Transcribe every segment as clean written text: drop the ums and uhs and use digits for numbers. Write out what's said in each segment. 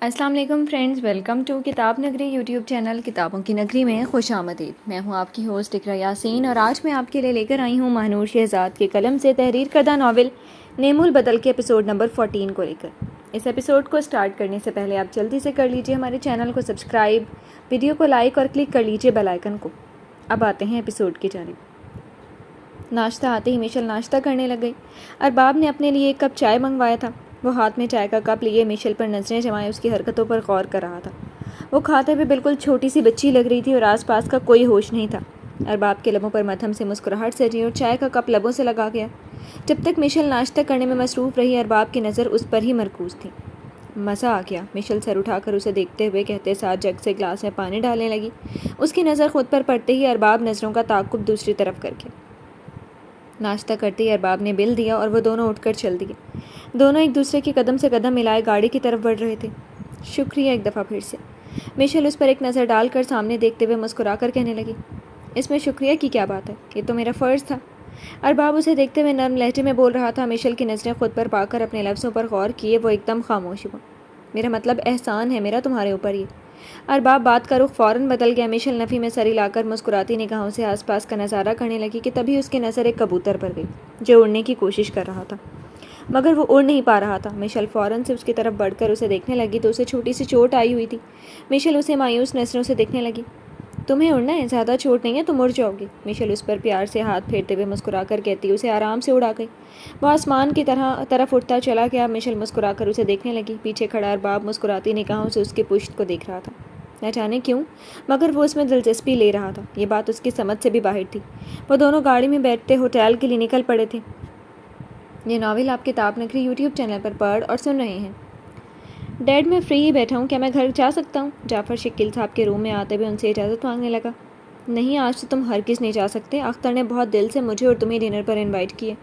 السلام علیکم friends, welcome to کتاب نگری یوٹیوب چینل کتابوں کی نگری میں خوش آمدید۔ میں ہوں آپ کی ہوسٹ اقرا یاسین اور آج میں آپ کے لیے لے کر آئی ہوں ماہنور شہزاد کے قلم سے تحریر کردہ ناول نیم البدل کے ایپیسوڈ نمبر 14 کو لے کر۔ اس ایپیسوڈ کو سٹارٹ کرنے سے پہلے آپ جلدی سے کر لیجئے ہمارے چینل کو سبسکرائب، ویڈیو کو لائک اور کلک کر لیجئے بیل آئیکن کو۔ اب آتے ہیں ایپیسوڈ کی جانب۔ ناشتہ آتے ہی میشل ناشتہ کرنے لگ گئی۔ ارباب نے اپنے لیے ایک کپ چائے منگوایا تھا۔ وہ ہاتھ میں چائے کا کپ لیے میشل پر نظریں جمائے اس کی حرکتوں پر غور کر رہا تھا۔ وہ کھاتے ہوئے بالکل چھوٹی سی بچی لگ رہی تھی اور آس پاس کا کوئی ہوش نہیں تھا۔ ارباب کے لبوں پر مدھم سے مسکراہٹ سجی اور چائے کا کپ لبوں سے لگا گیا۔ جب تک میشل ناشتہ کرنے میں مصروف رہی، ارباب کی نظر اس پر ہی مرکوز تھی۔ مزہ آ گیا، میشل سر اٹھا کر اسے دیکھتے ہوئے کہتے ساتھ جگ سے گلاس میں پانی ڈالنے لگی۔ اس کی نظر خود پر پڑتے ہی ارباب نظروں کا تعاقب دوسری طرف کر کے ناشتہ کرتے ہی ارباب نے بل دیا اور وہ دونوں اٹھ کر چل دیے۔ دونوں ایک دوسرے کی قدم سے قدم ملائے گاڑی کی طرف بڑھ رہے تھے۔ شکریہ ایک دفعہ پھر سے۔ میشل اس پر ایک نظر ڈال کر سامنے دیکھتے ہوئے مسکرا کر کہنے لگی، اس میں شکریہ کی کیا بات ہے، یہ تو میرا فرض تھا۔ ارباب اسے دیکھتے ہوئے نرم لہجے میں بول رہا تھا۔ میشل کی نظریں خود پر پا کر اپنے لفظوں پر غور کیے وہ ایک دم خاموش ہوا۔ میرا مطلب احسان ہے میرا تمہارے اوپر یہ۔ ارباب بات کا رخ فوراً بدل گیا۔ میشل نفی میں سر ہلا کر مسکراتی نگاہوں سے آس پاس کا نظارہ کرنے لگی کہ تبھی اس کی نظر ایک کبوتر پر گئی جو اڑنے کی کوشش کر رہا تھا، مگر وہ اڑ نہیں پا رہا تھا۔ میشل فوراً سے اس کی طرف بڑھ کر اسے دیکھنے لگی تو اسے چھوٹی سی چوٹ آئی ہوئی تھی۔ میشل اسے مایوس نظروں سے دیکھنے لگی۔ تمہیں اڑنا ہے، زیادہ چوٹ نہیں ہے، تم اڑ جاؤ گی۔ میشل اس پر پیار سے ہاتھ پھیرتے ہوئے مسکرا کر کہتی اسے آرام سے اڑا گئی۔ وہ آسمان کی طرف اٹھتا چلا گیا۔ میشل مسکرا کر اسے دیکھنے لگی۔ پیچھے کھڑا ارباب مسکراتی نگاہوں سے اس کی پشت کو دیکھ رہا تھا۔ نہ جانے کیوں، مگر وہ اس میں دلچسپی لے رہا تھا۔ یہ بات اس کی سمجھ سے بھی باہر تھی۔ وہ دونوں گاڑی میں بیٹھتے ہوٹل کے لیے نکل پڑے تھے۔ یہ ناول آپ کتاب نگری یوٹیوب چینل پر پڑھ اور سن رہے ہیں۔ ڈیڈ میں فری ہی بیٹھا ہوں، کیا میں گھر جا سکتا ہوں؟ جعفر شکیل صاحب کے روم میں آتے ہوئے ان سے اجازت مانگنے لگا۔ نہیں، آج تو تم ہرگز نہیں جا سکتے، اختر نے بہت دل سے مجھے اور تمہیں ڈنر پر انوائٹ کیے۔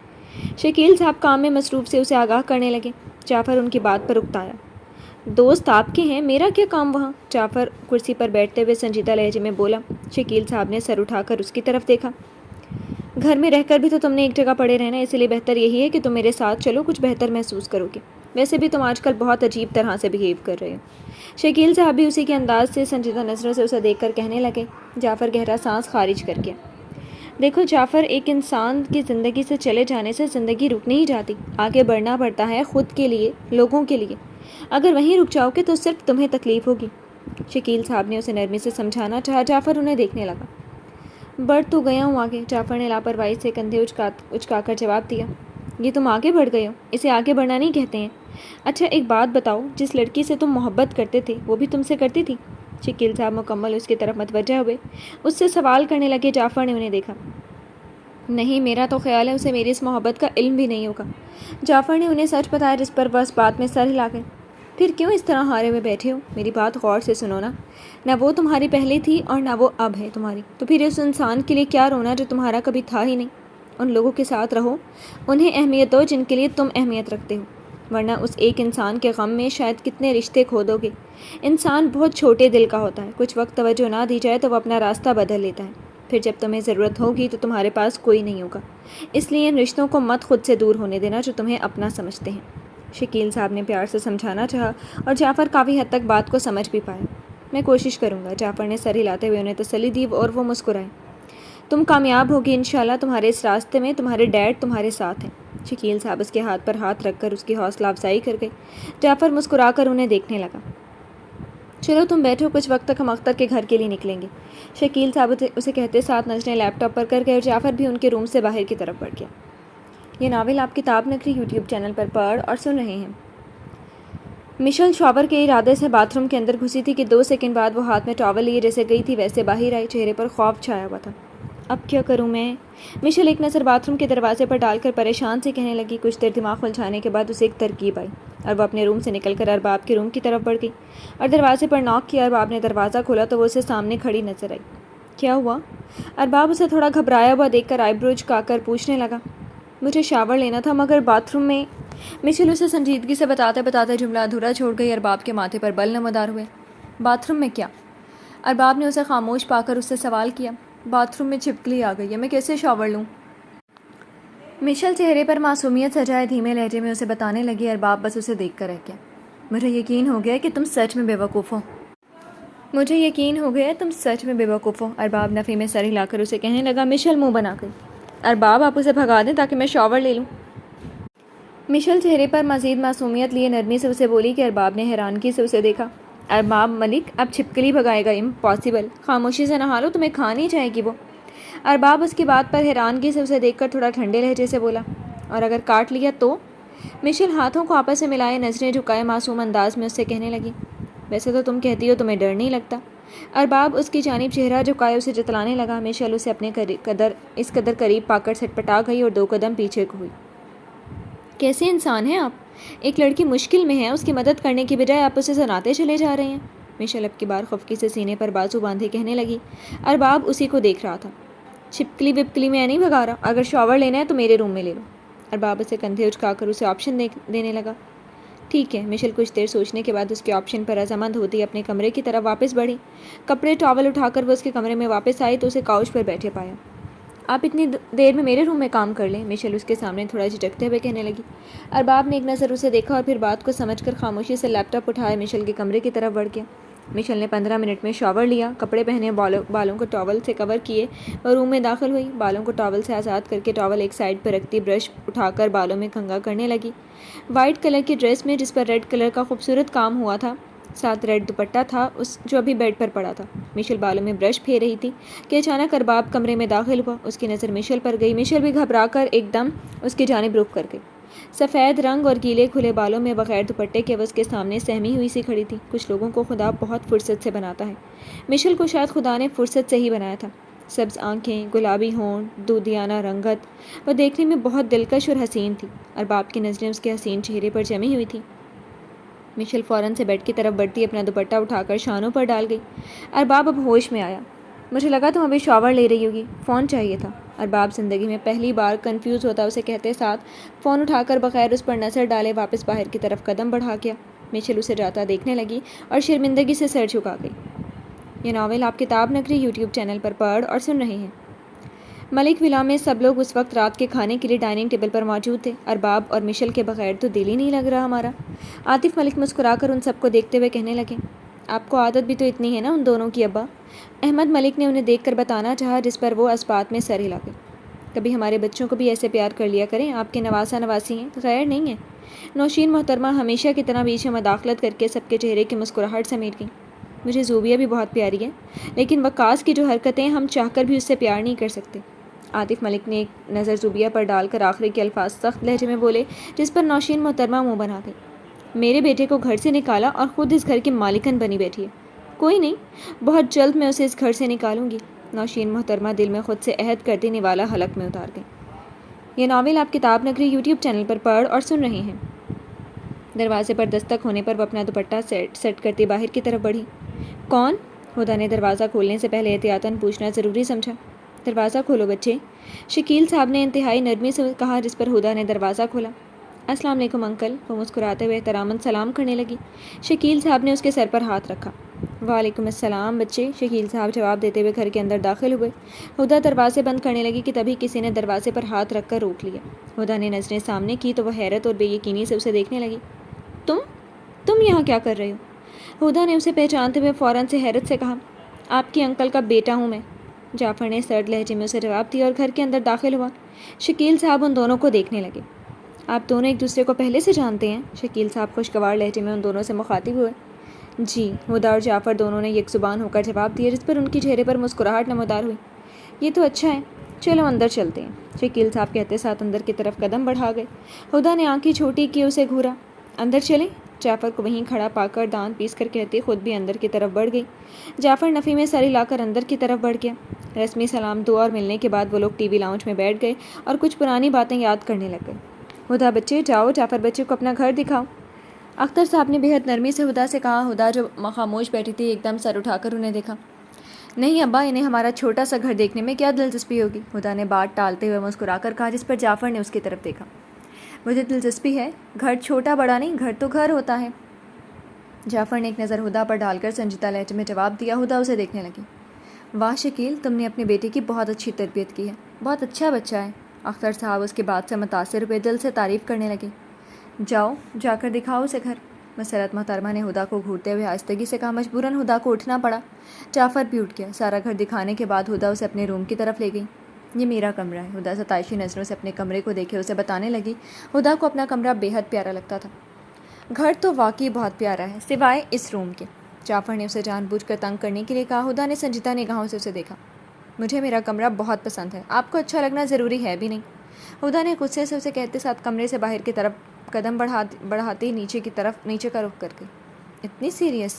شکیل صاحب کام میں مصروف سے اسے آگاہ کرنے لگے۔ جعفر ان کی بات پر اکتایا۔ دوست آپ کے ہیں، میرا کیا کام وہاں؟ جعفر کرسی پر بیٹھتے ہوئے سنجیدہ لہجے میں بولا۔ شکیل صاحب نے سر اٹھا کر اس کی طرف دیکھا۔ گھر میں رہ کر بھی تو تم نے ایک جگہ پڑے رہنا، اس لیے بہتر یہی ہے کہ تم میرے ساتھ چلو، کچھ بہتر محسوس کرو گے۔ ویسے بھی تم آج کل بہت عجیب طرح سے بہیو کر رہے ہو۔ شکیل صاحب بھی اسی کے انداز سے سنجیدہ نظروں سے اسے دیکھ کر کہنے لگے۔ جعفر گہرا سانس خارج کر گیا۔ دیکھو جعفر، ایک انسان کی زندگی سے چلے جانے سے زندگی رک نہیں جاتی، آگے بڑھنا پڑتا ہے خود کے لیے، لوگوں کے لیے۔ اگر وہیں رک جاؤ گے تو صرف تمہیں تکلیف ہوگی۔ شکیل صاحب نے اسے نرمی سے سمجھانا چاہا۔ جعفر انہیں دیکھنے لگا۔ بڑھ تو گیا ہوں آگے، جعفر نے لاپرواہی سے کندھے اچکا کر جواب دیا۔ یہ تم آگے بڑھ گئے ہو، اسے آگے بڑھنا نہیں کہتے ہیں۔ اچھا ایک بات بتاؤ، جس لڑکی سے تم محبت کرتے تھے وہ بھی تم سے کرتی تھی؟ شکیل صاحب مکمل اس کی طرف متوجہ ہوئے، اس سے سوال کرنے لگے۔ جعفر نے انہیں دیکھا۔ نہیں، میرا تو خیال ہے اسے میری اس محبت کا علم بھی نہیں ہوگا۔ جعفر نے انہیں سچ بتایا، جس پر وہ اس بات میں سر ہلا گئے۔ پھر کیوں اس طرح ہارے ہوئے بیٹھے ہو؟ میری بات غور سے سنو نا، نہ وہ تمہاری پہلے تھی اور نہ وہ اب ہے تمہاری، تو پھر اس انسان کے لیے کیا رونا جو تمہارا کبھی تھا ہی نہیں؟ ان لوگوں کے ساتھ رہو، انہیں اہمیت دو جن کے لیے تم اہمیت رکھتے ہو، ورنہ اس ایک انسان کے غم میں شاید کتنے رشتے کھو دو گے۔ انسان بہت چھوٹے دل کا ہوتا ہے، کچھ وقت توجہ نہ دی جائے تو وہ اپنا راستہ بدل لیتا ہے، پھر جب تمہیں ضرورت ہوگی تو تمہارے پاس کوئی نہیں ہوگا۔ اس لیے ان رشتوں کو مت خود سے دور ہونے دینا جو تمہیں اپنا سمجھتے ہیں۔ شکیل صاحب نے پیار سے سمجھانا چاہا اور جعفر کافی حد تک بات کو سمجھ بھی پایا۔ میں کوشش کروں گا، جعفر نے سر ہلاتے ہوئے انہیں تسلی دی اور وہ مسکرائے۔ تم کامیاب ہوگی انشاءاللہ، تمہارے اس راستے میں تمہارے ڈیڈ تمہارے ساتھ ہیں۔ شکیل صاحب اس کے ہاتھ پر ہاتھ رکھ کر اس کی حوصلہ افزائی کر گئے۔ جعفر مسکرا کر انہیں دیکھنے لگا۔ چلو تم بیٹھو، کچھ وقت تک ہم اختر کے گھر کے لیے نکلیں گے۔ شکیل صاحب اسے کہتے ساتھ نظریں لیپ ٹاپ پر کر گئے اور جعفر بھی ان کے روم سے باہر کی طرف بڑھ گیا۔ یہ ناول آپ کتاب نگری یوٹیوب چینل پر پڑھ اور سن رہے ہیں۔ میشل شاور کے ارادے سے باتھ روم کے اندر گھسی تھی کہ 2 سیکنڈ بعد وہ ہاتھ میں ٹاول لیے جیسے گئی تھی ویسے باہر آئی۔ چہرے پر خوف چھایا ہوا تھا۔ اب کیا کروں میں؟ میشل ایک نظر باتھ روم کے دروازے پر ڈال کر پریشان سے کہنے لگی۔ کچھ دیر دماغ الجھانے کے بعد اسے ایک ترکیب آئی اور وہ اپنے روم سے نکل کر ارباب کے روم کی طرف بڑھ گئی اور دروازے پر ناک کیا۔ ارباب نے دروازہ کھولا تو وہ اسے سامنے کھڑی نظر آئی۔ کیا ہوا؟ ارباب اسے تھوڑا گھبرایا ہوا دیکھ کر آئی برو جھکا کر پوچھنے لگا۔ مجھے شاور لینا تھا مگر باتھ روم میں۔ میشل اسے سنجیدگی سے بتاتے بتاتے جملہ ادھورا چھوڑ گئی۔ ارباب کے ماتھے پر بل نمودار ہوئے۔ باتھ روم میں کیا؟ ارباب نے اسے خاموش پا کر اس سے سوال کیا۔ باتھ روم میں چھپکلی آ گئی ہے، میں کیسے شاور لوں؟ میشل چہرے پر معصومیت سجائے دھیمے لہجے میں اسے بتانے لگی۔ ارباب بس اسے دیکھ کر رہ گیا۔ مجھے یقین ہو گیا کہ تم سچ میں بیوقوف ہو، مجھے یقین ہو گیا تم سچ میں بیوقوف ہو۔ ارباب نفی میں سر ہلا کر اسے کہنے لگا۔ مشل منہ بنا گئی۔ ارباب آپ اسے بھگا دیں تاکہ میں شاور لے لوں۔ مشل چہرے پر مزید معصومیت لیے نرمی سے اسے بولی کہ ارباب نے حیرانگی سے اسے دیکھا۔ ارباب ملک اب چھپکلی بھگائے گا؟ امپاسبل، خاموشی سے نہا لو، تمہیں کھا نہیں جائے گی وہ۔ ارباب اس کی بات پر حیرانگی سے اسے دیکھ کر تھوڑا ٹھنڈے لہجے سے بولا، اور اگر کاٹ لیا تو؟ مشل ہاتھوں کو آپس میں ملائے نظریں جھکائے معصوم انداز میں اس سے کہنے لگی، ویسے تو تم کہتی ہو تمہیں ڈر نہیں لگتا۔ ارباب اس کی جانب چہرہ جھکائے اسے جتلانے لگا۔ مشل اسے اپنے اس قدر قریب پا کر سٹپٹا گئی اور 2 قدم پیچھے کو ہوئی۔ کیسے انسان ہیں آپ؟ ایک لڑکی مشکل میں ہے، اس کی مدد کرنے کی بجائے آپ اسے سناتے چلے جا رہے ہیں۔ مشل اب کی بار خفکی سے سینے پر بازو باندھے کہنے لگی۔ ارباب اسی کو دیکھ رہا تھا۔ چھپکلی وپکلی میں نہیں بھگا رہا، اگر شاور لینا ہے تو میرے روم میں لے لو۔ ارباب اسے کندھے اچکا کر اسے آپشن دینے لگا۔ ٹھیک ہے۔ مشل کچھ دیر سوچنے کے بعد اس کے آپشن پر رضامند ہوتی اپنے کمرے کی طرف واپس بڑھی۔ کپڑے ٹاول اٹھا کر وہ اس کے کمرے میں واپس آئی تو اسے کاؤچ پر بیٹھے پایا۔ آپ اتنی دیر میں میرے روم میں کام کر لیں، مشل اس کے سامنے تھوڑا جھجکتے ہوئے کہنے لگی۔ ارباب نے ایک نظر اسے دیکھا اور پھر بات کو سمجھ کر خاموشی سے لیپ ٹاپ اٹھائے مشل کے کمرے کی طرف بڑھ گیا۔ مشل نے 15 منٹ میں شاور لیا، کپڑے پہنے، بالوں کو ٹاول سے کور کیے اور روم میں داخل ہوئی۔ بالوں کو ٹاول سے آزاد کر کے ٹاول ایک سائڈ پر رکھتی برش اٹھا کر بالوں میں کنگھا کرنے لگی۔ وائٹ کلر کی ڈریس میں جس پر ریڈ کلر کا خوبصورت کام ہوا تھا، ساتھ ریڈ دوپٹہ تھا جو ابھی بیڈ پر پڑا تھا۔ مشل بالوں میں برش پھیر رہی تھی کہ اچانک ارباب کمرے میں داخل ہوا۔ اس کی نظر مشل پر گئی۔ مشل بھی گھبرا کر ایک دم اس کی جانب رخ کر گئی۔ سفید رنگ اور گیلے کھلے بالوں میں بغیر دوپٹے کے وہ اس کے سامنے سہمی ہوئی سی کھڑی تھی۔ کچھ لوگوں کو خدا بہت فرصت سے بناتا ہے، مشل کو شاید خدا نے فرصت سے ہی بنایا تھا۔ سبز آنکھیں، گلابی ہونٹ، دودھیانہ رنگت، وہ دیکھنے میں بہت دلکش اور حسین تھی۔ ارباب کی نظریں اس کے حسین چہرے پر جمی ہوئی تھیں۔ مشل فوراً سے بیڈ کی طرف بڑھتی اپنا دوپٹہ اٹھا کر شانوں پر ڈال گئی۔ ارباب اب ہوش میں آیا۔ مجھے لگا تم ابھی شاور لے رہی ہوگی، فون چاہیے تھا۔ ارباب زندگی میں پہلی بار کنفیوز ہوتا اسے کہتے ساتھ فون اٹھا کر بغیر اس پر نظر ڈالے واپس باہر کی طرف قدم بڑھا گیا۔ مشل اسے جاتا دیکھنے لگی اور شرمندگی سے سر جھکا گئی۔ یہ ناول آپ کتاب نگری یوٹیوب چینل پر پڑھ اور سن رہے ہیں۔ ملک ولا میں سب لوگ اس وقت رات کے کھانے کے لیے ڈائننگ ٹیبل پر موجود تھے۔ ارباب اور مشل کے بغیر تو دل ہی نہیں لگ رہا ہمارا۔ عاطف ملک مسکرا کر ان سب کو دیکھتے ہوئے کہنے لگے، آپ کو عادت بھی تو اتنی ہے نا ان دونوں کی ابا۔ احمد ملک نے انہیں دیکھ کر بتانا چاہا، جس پر وہ اس بات میں سر ہلا گئے۔ کبھی ہمارے بچوں کو بھی ایسے پیار کر لیا کریں، آپ کے نواسا نواسی ہیں، غیر نہیں ہیں۔ نوشین محترمہ ہمیشہ کی طرح بیچ میں مداخلت کر کے سب کے چہرے کی مسکراہٹ سمیٹ گئی۔ مجھے زوبیہ بھی بہت پیاری ہے، لیکن وقاص کی جو حرکتیں ہم چاہ کر بھی اس سے پیار نہیں کر سکتے۔ عاطف ملک نے ایک نظر زوبیہ پر ڈال کر آخری کے الفاظ سخت لہجے میں بولے، جس پر نوشین محترمہ منہ بنا گئی۔ میرے بیٹے کو گھر سے نکالا اور خود اس گھر کی مالکن بنی بیٹھی ہے۔ کوئی نہیں، بہت جلد میں اسے اس گھر سے نکالوں گی۔ نوشین محترمہ دل میں خود سے عہد کرتی نوالا حلق میں اتار گئی۔ یہ ناول آپ کتاب نگری یوٹیوب چینل پر پڑھ اور سن رہے ہیں۔ دروازے پر دستک ہونے پر وہ اپنا دوپٹہ سیٹ کرتی باہر کی طرف بڑھی۔ کون؟ ہدا نے دروازہ کھولنے سے پہلے احتیاطاً پوچھنا ضروری سمجھا۔ دروازہ کھولو بچے، شکیل صاحب نے انتہائی نرمی سے کہا، جس پر ہدا نے دروازہ کھولا۔ السلام علیکم انکل، وہ مسکراتے ہوئے احتراماً سلام کرنے لگی۔ شکیل صاحب نے اس کے سر پر ہاتھ رکھا۔ وعلیکم السلام بچے، شکیل صاحب جواب دیتے ہوئے گھر کے اندر داخل ہوئے۔ ہدا دروازے بند کرنے لگی کہ تبھی کسی نے دروازے پر ہاتھ رکھ کر روک لیا۔ ہدا نے نظریں سامنے کی تو وہ حیرت اور بے یقینی سے اسے دیکھنے لگی۔ تم یہاں کیا کر رہے ہو؟ ہدا نے اسے پہچانتے ہوئے فوراً سے حیرت سے کہا، آپ کی انکل کا بیٹا ہوں میں۔ جعفر نے سرد لہجے میں اسے جواب دیا اور گھر کے اندر داخل ہوا۔ شکیل صاحب ان دونوں کو دیکھنے لگے۔ آپ دونوں ایک دوسرے کو پہلے سے جانتے ہیں؟ شکیل صاحب خوشگوار لہجے میں ان دونوں سے مخاطب ہوئے۔ جی، ہدا اور جعفر دونوں نے یک زبان ہو کر جواب دیا، جس پر ان کی چہرے پر مسکراہٹ نمودار ہوئی۔ یہ تو اچھا ہے، چلو اندر چلتے ہیں، شکیل صاحب کہتے ساتھ اندر کی طرف قدم بڑھا گئے۔ ہدا نے آنکھیں چھوٹی کی اسے گھورا۔ اندر چلیں؟ جعفر کو وہیں کھڑا پا کر دانت پیس کر کہتے خود بھی اندر کی طرف بڑھ گئی۔ جعفر نفی میں سر ہلا کر اندر کی طرف بڑھ گیا۔ رسمی سلام دعا اور ملنے کے بعد وہ لوگ ٹی وی لاؤنج میں بیٹھ گئے اور کچھ پرانی باتیں یاد کرنے لگ گئے۔ ہدا بچے جاؤ، جعفر بچے کو اپنا گھر دکھاؤ، اختر صاحب نے بےحد نرمی سے ہدا سے کہا۔ ہدا جو خاموش بیٹھی تھی ایک دم سر اٹھا کر انہیں دیکھا۔ نہیں ابا، انہیں ہمارا چھوٹا سا گھر دیکھنے میں کیا دلچسپی ہوگی؟ ہدا نے بات ٹالتے ہوئے مسکرا کر کہا، جس پر جعفر نے اس کی طرف دیکھا۔ مجھے دلچسپی ہے، گھر چھوٹا بڑا نہیں، گھر تو گھر ہوتا ہے۔ جعفر نے ایک نظر ہدا پر ڈال کر سنجیدہ لہجے میں جواب دیا۔ ہدا اسے دیکھنے لگی۔ واہ شکیل، تم نے اپنے بیٹے کی بہت اچھی تربیت کی ہے، بہت اچھا بچہ ہے۔ اختر صاحب اس کی بات سے متاثر ہوئے دل سے تعریف کرنے لگے۔ جاؤ، جا کر دکھاؤ اسے گھر۔ مسرت محترمہ نے ہدا کو گھورتے ہوئے آہستگی سے کہا۔ مجبوراً ہدا کو اٹھنا پڑا۔ جعفر بھی اٹھ گیا۔ سارا گھر دکھانے کے بعد ہدا اسے اپنے روم کی طرف لے گئی۔ یہ میرا کمرہ ہے۔ ہدا ستائشی نظروں سے اپنے کمرے کو دیکھے اسے بتانے لگی۔ ہدا کو اپنا کمرہ بے حد پیارا لگتا تھا۔ گھر تو واقعی بہت پیارا ہے سوائے اس روم کے۔ جعفر نے اسے جان بوجھ کر تنگ کرنے کے لیے کہا۔ ہدا نے سنجیدہ نگاہوں سے اسے دیکھا۔ مجھے میرا کمرہ بہت پسند ہے، آپ کو اچھا لگنا ضروری ہے بھی نہیں۔ ہدا نے غصے سے اسے کہتے ساتھ کمرے سے باہر کی طرف قدم بڑھاتی نیچے کا رخ کر گئی۔ اتنی سیریس؟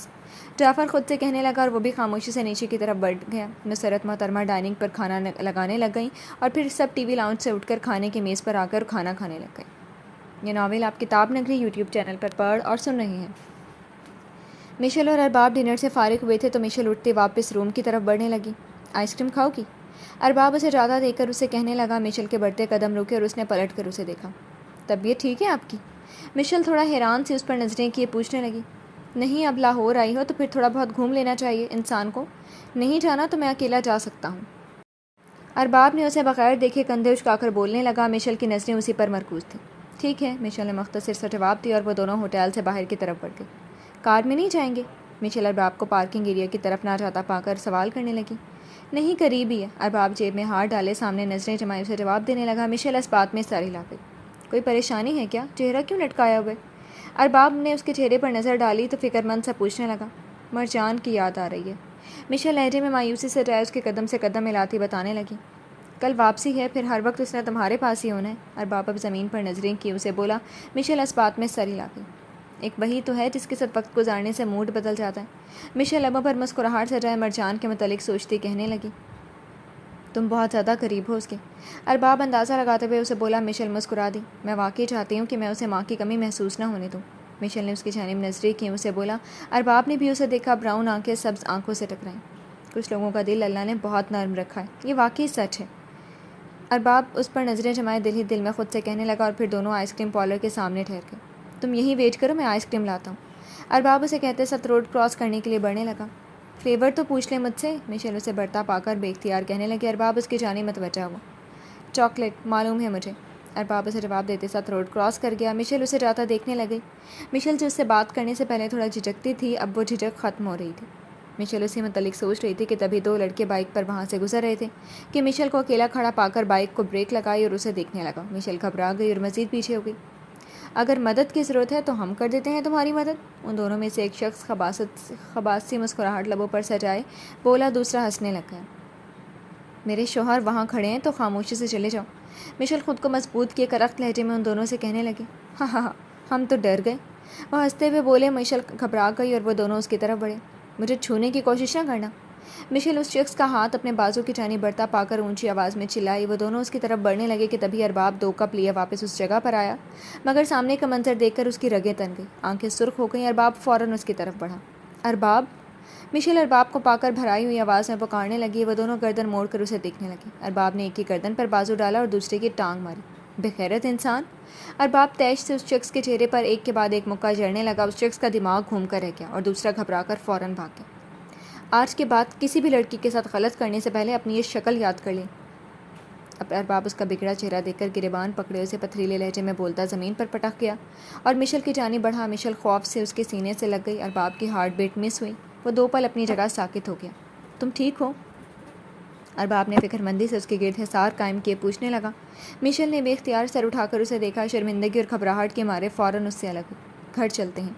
جعفر خود سے کہنے لگا اور وہ بھی خاموشی سے نیچے کی طرف بڑھ گیا۔ مسرت محترمہ ڈائننگ پر کھانا لگانے لگ گئیں اور پھر سب ٹی وی لاؤنج سے اٹھ کر کھانے کی میز پر آ کر کھانا کھانے لگ گئے۔ یہ ناول آپ کتاب نگری یوٹیوب چینل پر پڑھ اور سن رہے ہیں۔ مشل اور ارباب ڈنر سے فارغ ہوئے تھے تو مشل اٹھتے واپس روم کی طرف بڑھنے لگی۔ آئس کریم کھاؤ گی؟ ارباب اسے جاتا دیکھ کر اسے کہنے لگا۔ مشل کے بڑھتے قدم رکے اور اس نے پلٹ کر اسے دیکھا۔ طبیعت ٹھیک ہے آپ کی؟ مشل تھوڑا حیران سی اس پر نظریں کیے پوچھنے لگی۔ نہیں، اب لاہور آئی ہو تو پھر تھوڑا بہت گھوم لینا چاہیے انسان کو۔ نہیں جانا تو میں اکیلا جا سکتا ہوں۔ ارباب نے اسے بغیر دیکھے کندھے اچکا کر بولنے لگا۔ مشل کی نظریں اسی پر مرکوز تھیں۔ ٹھیک ہے، مشل نے مختصر سا جواب دیا اور وہ دونوں ہوٹل سے باہر کی طرف بڑھ گئے۔ کار میں نہیں جائیں گے؟ مشل ارباب کو پارکنگ ایریا کی طرف نہ جاتا پا کر سوال کرنے لگی۔ نہیں، قریب ہی ہے۔ ارباب جیب میں ہاتھ ڈالے سامنے نظریں جمائے اسے جواب دینے لگا۔ مشل اس بات میں سر ہلا گئی۔ کوئی پریشانی ہے کیا؟ چہرہ کیوں لٹکایا ہوا ہے؟ ارباب نے اس کے چہرے پر نظر ڈالی تو فکر مند سے پوچھنے لگا۔ مرجان کی یاد آ رہی ہے، مشل لہجے میں مایوسی سے جائے اس کے قدم سے قدم ملاتی بتانے لگی۔ کل واپسی ہے، پھر ہر وقت اس نے تمہارے پاس ہی ہونا ہے۔ ارباب اب زمین پر نظریں کی اسے بولا۔ مشل اس بات میں سر ہلا گئی۔ ایک وہی تو ہے جس کے ساتھ وقت گزارنے سے موڈ بدل جاتا ہے۔ مشل لبوں پر مسکراہٹ سجائے مرجان کے متعلق سوچتی کہنے لگی۔ تم بہت زیادہ قریب ہو اس کے۔ ارباب اندازہ لگاتے ہوئے اسے بولا۔ مشل مسکرا دی۔ میں واقعی چاہتی ہوں کہ میں اسے ماں کی کمی محسوس نہ ہونے دوں۔ مشل نے اس کی جانب نظریں کی اسے بولا۔ ارباب نے بھی اسے دیکھا۔ براؤن آنکھیں سبز آنکھوں سے ٹکرائیں۔ کچھ لوگوں کا دل اللہ نے بہت نرم رکھا ہے، یہ واقعی سچ ہے۔ ارباب اس پر نظریں جمائے دل ہی دل میں خود سے کہنے لگا اور پھر دونوں آئس کریم پارلر کے سامنے ٹھہر گئے۔ تم یہیں ویٹ کرو، میں آئس کریم لاتا ہوں۔ ارباب اسے کہتے ساتھ روڈ کراس کرنے کے لیے بڑھنے لگا۔ فلیور تو پوچھ لیں مجھ سے، مشل اسے بڑھتا پا کر بے اختیار کہنے لگی۔ ارباب اس کی جانب متوجہ ہوا۔ چاکلیٹ، معلوم ہے مجھے۔ ارباب اسے جواب دیتے ساتھ روڈ کراس کر گیا۔ مشل اسے جاتا دیکھنے لگی۔ مشل جو اس سے بات کرنے سے پہلے تھوڑا جھجکتی تھی اب وہ جھجک ختم ہو رہی تھی۔ مشل اسی متعلق سوچ رہی تھی کہ تبھی دو لڑکے بائک پر وہاں سے گزر رہے تھے کہ مشل کو اکیلا کھڑا پا کر بائک کو بریک لگائی اور اسے دیکھنے لگا۔ مشل گھبرا گئی اور مزید پیچھے ہو گئی۔ اگر مدد کی ضرورت ہے تو ہم کر دیتے ہیں تمہاری مدد۔ ان دونوں میں سے ایک شخص خباثی مسکراہٹ لبوں پر سجائے بولا، دوسرا ہنسنے لگ گیا۔ میرے شوہر وہاں کھڑے ہیں تو خاموشی سے چلے جاؤ۔ مشل خود کو مضبوط کیے کرخت لہجے میں ان دونوں سے کہنے لگی۔ ہاں ہاں ہاں، ہم تو ڈر گئے۔ وہ ہنستے ہوئے بولے۔ مشل گھبرا گئی اور وہ دونوں اس کی طرف بڑھے۔ مجھے چھونے کی کوشش نہ کرنا۔ مشل اس شخص کا ہاتھ اپنے بازو کی جانب بڑھتا پا کر اونچی آواز میں چلائی۔ وہ دونوں اس کی طرف بڑھنے لگے کہ تبھی ارباب 2 کپ لیے واپس اس جگہ پر آیا، مگر سامنے کا منظر دیکھ کر اس کی رگیں تن گئی، آنکھیں سرخ ہو گئیں۔ ارباب فوراً اس کی طرف بڑھا۔ ارباب! مشل ارباب کو پا کر بھرائی ہوئی آواز میں پکارنے لگی۔ وہ دونوں گردن موڑ کر اسے دیکھنے لگے۔ ارباب نے ایک کی گردن پر بازو ڈالا اور دوسرے کی ٹانگ ماری۔ بےغیرت انسان! ارباب تیش سے اس شخص کے چہرے پر ایک کے بعد ایک مکہ جڑنے لگا۔ اس شخص کا دماغ گھوم کر رہ گیا اور دوسرا گھبرا کر فوراً بھاگ گیا۔ آج کے بعد کسی بھی لڑکی کے ساتھ غلط کرنے سے پہلے اپنی یہ شکل یاد کر لیں۔ اب ارباب اس کا بگڑا چہرہ دیکھ کر گریبان پکڑے اسے پتھریلے لہجے میں بولتا زمین پر پٹک گیا اور مشل کی جانب بڑھا۔ مشل خوف سے اس کے سینے سے لگ گئی۔ ارباب کی ہارٹ بیٹ مس ہوئی۔ وہ 2 پل اپنی جگہ ساکت ہو گیا۔ تم ٹھیک ہو؟ ارباب نے فکر مندی سے اس کے گرد حصار قائم کیے پوچھنے لگا۔ مشل نے بے اختیار سر اٹھا کر اسے دیکھا۔ شرمندگی اور گھبراہٹ کے مارے فوراً اس سے الگ ہوئی۔ گھر چلتے ہیں،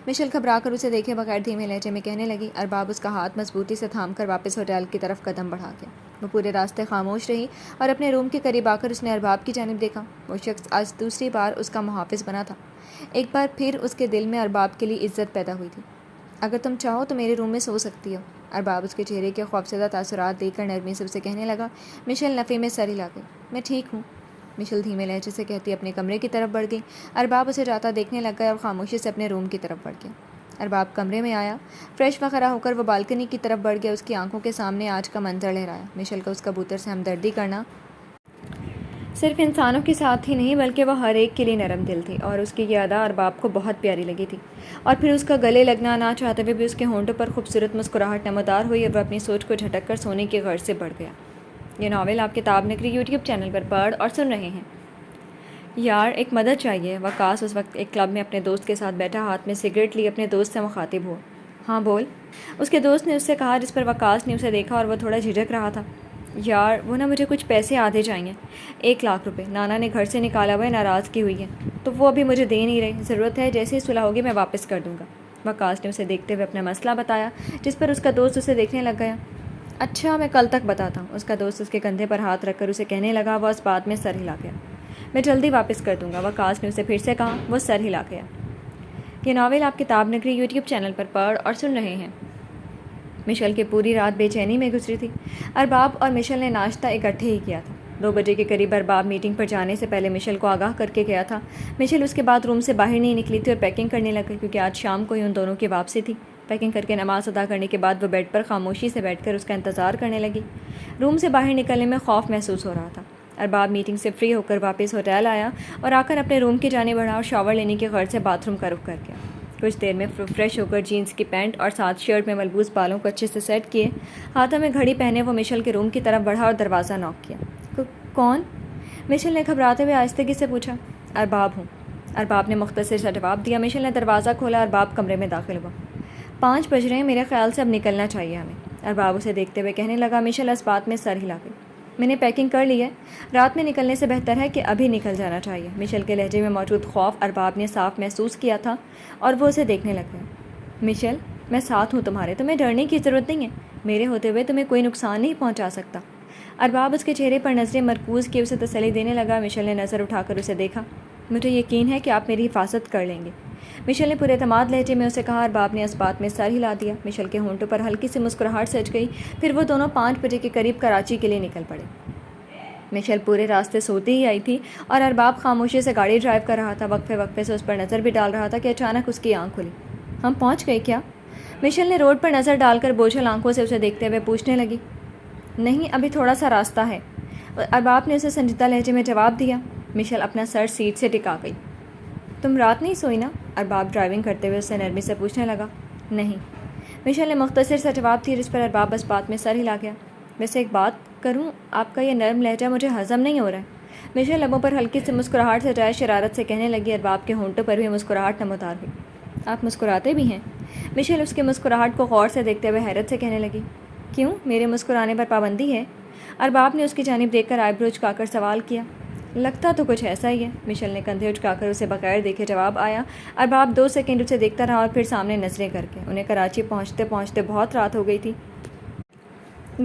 مشل گھبرا کر اسے دیکھے بغیر دھیمے لہجے میں کہنے لگی۔ ارباب اس کا ہاتھ مضبوطی سے تھام کر واپس ہوٹل کی طرف قدم بڑھا گیا۔ وہ پورے راستے خاموش رہی اور اپنے روم کے قریب آ کر اس نے ارباب کی جانب دیکھا۔ وہ شخص آج دوسری بار اس کا محافظ بنا تھا۔ ایک بار پھر اس کے دل میں ارباب کے لیے عزت پیدا ہوئی تھی۔ اگر تم چاہو تو میرے روم میں سو سکتی ہو۔ ارباب اس کے چہرے کے خوفزدہ تاثرات دیکھ کر نرمی سے اسے کہنے لگا۔ مشل نفی میں سر ہلا گئی۔ میں ٹھیک ہوں، مشل دھیمے لہجے سے کہتی اپنے کمرے کی طرف بڑھ گئی۔ ارباب اسے جاتا دیکھنے لگ گیا اور خاموشی سے اپنے روم کی طرف بڑھ گیا۔ ارباب کمرے میں آیا، فریش وغیرہ ہو کر وہ بالکنی کی طرف بڑھ گیا۔ اس کی آنکھوں کے سامنے آج کا منظر لہرایا۔ مشل کا اس کبوتر سے ہمدردی کرنا صرف انسانوں کے ساتھ ہی نہیں بلکہ وہ ہر ایک کے لیے نرم دل تھی، اور اس کی یہ ادا ارباب کو بہت پیاری لگی تھی۔ اور پھر اس کا گلے لگنا نہ چاہتے ہوئے بھی اس کے ہونٹوں پر خوبصورت مسکراہٹ نمودار ہوئی اور وہ اپنی سوچ کو جھٹک کر سونے کی غرض سے بڑھ گیا۔ یہ ناول آپ کتاب نگری یوٹیوب چینل پر پڑھ اور سن رہے ہیں۔ یار ایک مدد چاہیے۔ وقاص اس وقت ایک کلب میں اپنے دوست کے ساتھ بیٹھا ہاتھ میں سگریٹ لی اپنے دوست سے مخاطب ہوا۔ ہاں بول، اس کے دوست نے اس سے کہا، جس پر وقاص نے اسے دیکھا اور وہ تھوڑا جھجک رہا تھا۔ یار وہ مجھے کچھ پیسے آدھے چاہیے، 1,00,000 روپے نانا نے گھر سے نکالا ہوا ہے، ناراضگی ہوئی ہے تو وہ ابھی مجھے دے نہیں رہے، ضرورت ہے جیسے ہی صلح ہوگی میں واپس کر دوں گا۔ وقاص نے اسے دیکھتے ہوئے اپنا مسئلہ بتایا، جس پر اس کا دوست اسے دیکھنے لگ گیا۔ اچھا میں کل تک بتاتا ہوں۔ اس کا دوست اس کے کندھے پر ہاتھ رکھ کر اسے کہنے لگا۔ وہ اس بات میں سر ہلا گیا۔ میں جلدی واپس کر دوں گا، وقاص نے اسے پھر سے کہا۔ وہ سر ہلا گیا۔ یہ ناول آپ کتاب نگری یوٹیوب چینل پر پڑھ اور سن رہے ہیں۔ مشل کی پوری رات بے چینی میں گزری تھی۔ ارباب اور مشل نے ناشتہ اکٹھے ہی کیا تھا۔ 2 بجے کے قریب ارباب میٹنگ پر جانے سے پہلے مشل کو آگاہ کر کے گیا تھا۔ مشل اس کے بعد روم سے باہر نہیں نکلی تھی اور پیکنگ کرنے لگ گئی، کیونکہ آج شام کو ہی ان دونوں کی واپسی تھی۔ پیکنگ کر کے نماز ادا کرنے کے بعد وہ بیڈ پر خاموشی سے بیٹھ کر اس کا انتظار کرنے لگی۔ روم سے باہر نکلنے میں خوف محسوس ہو رہا تھا۔ ارباب میٹنگ سے فری ہو کر واپس ہوٹل آیا اور آ کر اپنے روم کی جانب بڑھا اور شاور لینے کی غرض سے باتھ روم کا رخ کر گیا۔ کچھ دیر میں فریش ہو کر جینس کی پینٹ اور ساتھ شرٹ میں ملبوس بالوں کو اچھے سے سیٹ کیے، ہاتھوں میں گھڑی پہنے وہ مشل کے روم کی طرف بڑھا اور دروازہ نوک کیا۔ کون؟ مشل نے گھبراتے ہوئے آہستگی سے پوچھا۔ ارباب ہوں، ارباب نے مختصر سا جواب دیا۔ مشل نے دروازہ کھولا، ارباب کمرے میں داخل ہوا۔ 5 بج رہے ہیں، میرے خیال سے اب نکلنا چاہیے ہمیں، ارباب اسے دیکھتے ہوئے کہنے لگا۔ مشل اس بات میں سر ہلا گئی۔ میں نے پیکنگ کر لی ہے، رات میں نکلنے سے بہتر ہے کہ ابھی نکل جانا چاہیے۔ مشل کے لہجے میں موجود خوف ارباب نے صاف محسوس کیا تھا اور وہ اسے دیکھنے لگ گیا۔ مشل میں ساتھ ہوں تمہارے، تمہیں ڈرنے کی ضرورت نہیں ہے، میرے ہوتے ہوئے تمہیں کوئی نقصان نہیں پہنچا سکتا۔ ارباب اس کے چہرے پر نظریں مرکوز کیے اسے تسلی دینے لگا۔ مشل نے نظر اٹھا کر اسے دیکھا۔ مجھے یقین ہے کہ آپ میری حفاظت کر لیں گے، مشل نے پورے اعتماد لہجے میں اسے کہا۔ ارباب نے اس بات میں سر ہلا دیا۔ مشل کے ہونٹوں پر ہلکی سی مسکراہٹ سج گئی۔ پھر وہ دونوں 5 بجے کے قریب کراچی کے لیے نکل پڑے۔ مشل پورے راستے سوتی ہی آئی تھی اور ارباب خاموشی سے گاڑی ڈرائیو کر رہا تھا، وقفے وقفے سے اس پر نظر بھی ڈال رہا تھا کہ اچانک اس کی آنکھ کھلی۔ ہم پہنچ گئے کیا؟ مشل نے روڈ پر نظر ڈال کر بوجھل آنکھوں سے اسے دیکھتے ہوئے پوچھنے لگی۔ نہیں، ابھی تھوڑا سا راستہ ہے، ارباب نے اسے سنجیدہ لہجے میں جواب دیا۔ مشل اپنا سر سیٹ سے ٹکا گئی۔ تم رات نہیں سوئی نا؟ ارباب ڈرائیونگ کرتے ہوئے اس سے نرمی سے پوچھنے لگا۔ نہیں، مشل نے مختصر سا جواب دیا، جس پر ارباب اس بات میں سر ہلا گیا۔ ویسے ایک بات کروں، آپ کا یہ نرم لہجہ مجھے ہضم نہیں ہو رہا ہے، مشل لبوں پر ہلکی سی مسکراہٹ سے جائے شرارت سے کہنے لگی۔ ارباب کے ہونٹوں پر بھی مسکراہٹ نمودار ہوئی۔ آپ مسکراتے بھی ہیں؟ مشل اس کی مسکراہٹ کو غور سے دیکھتے ہوئے حیرت سے کہنے لگی۔ کیوں، میرے مسکرانے پر پابندی ہے؟ ارباب نے اس کی جانب دیکھ کر آئی برو اچکا کر سوال کیا۔ لگتا تو کچھ ایسا ہی ہے، مشل نے کندھے اچکا کر اسے بغیر دیکھے جواب آیا۔ ارباب 2 سیکنڈ اسے دیکھتا رہا اور پھر سامنے نظریں کر کے۔ انہیں کراچی پہنچتے پہنچتے بہت رات ہو گئی تھی۔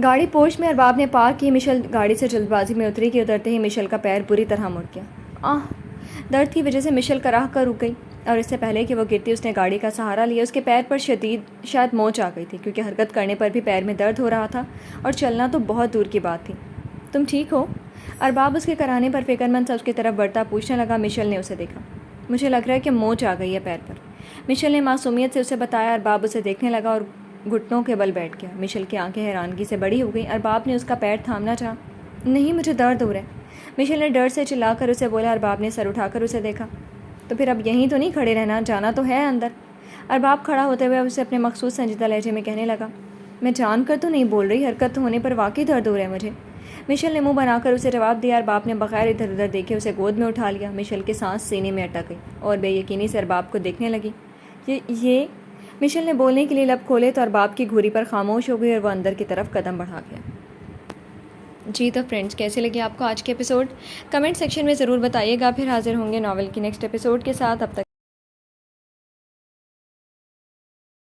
گاڑی پورچ میں ارباب نے پارک کی۔ مشل گاڑی سے جلد بازی میں اتری کہ اترتے ہی مشل کا پیر بری طرح مڑ گیا۔ درد کی وجہ سے مشل کراہ کر رک گئی اور اس سے پہلے کہ وہ گرتی اس نے گاڑی کا سہارا لیا۔ اس کے پیر پر شاید موچ آ گئی تھی، کیونکہ حرکت کرنے پر بھی پیر میں درد ہو رہا تھا اور چلنا تو بہت دور کی بات تھی۔ تم ٹھیک ہو؟ ارباب اس کے کرانے پر فکر مند سا اس کی طرف بڑھتا پوچھنے لگا۔ مشل نے اسے دیکھا۔ مجھے لگ رہا ہے کہ موچ آ گئی ہے پیر پر، مشل نے معصومیت سے اسے بتایا۔ ارباب اسے دیکھنے لگا اور گھٹنوں کے بل بیٹھ گیا۔ مشل کی آنکھیں حیرانگی سے بڑی ہو گئیں۔ ارباب نے اس کا پیر تھامنا چاہا۔ نہیں، مجھے درد ہو رہا ہے، مشل نے ڈر سے چلا کر اسے بولا۔ ارباب نے سر اٹھا کر اسے دیکھا۔ تو پھر اب یہیں تو نہیں کھڑے رہنا، جانا تو ہے اندر؟ ارباب کھڑا ہوتے ہوئے اسے اپنے مخصوص سنجیدہ لہجے میں کہنے لگا۔ میں جان کر تو نہیں بول رہی، حرکت ہونے پر واقعی درد ہو رہا ہے مجھے، مشل نے منہ بنا کر اسے جواب دیا۔ ارباب نے بغیر ادھر ادھر دیکھے اسے گود میں اٹھا لیا۔ مشل کی سانس سینے میں اٹک گئی اور بے یقینی سے ارباب کو دیکھنے لگی۔ یہ مشل نے بولنے کے لیے لب کھولے تو ارباب کی گھوری پر خاموش ہو گئی اور وہ اندر کی طرف قدم بڑھا گیا۔ جی تو فرینڈز، کیسے لگے آپ کو آج کے ایپیسوڈ؟ کمنٹ سیکشن میں ضرور بتائیے گا۔ پھر حاضر ہوں گے ناول کی نیکسٹ ایپیسوڈ کے ساتھ۔ اب تک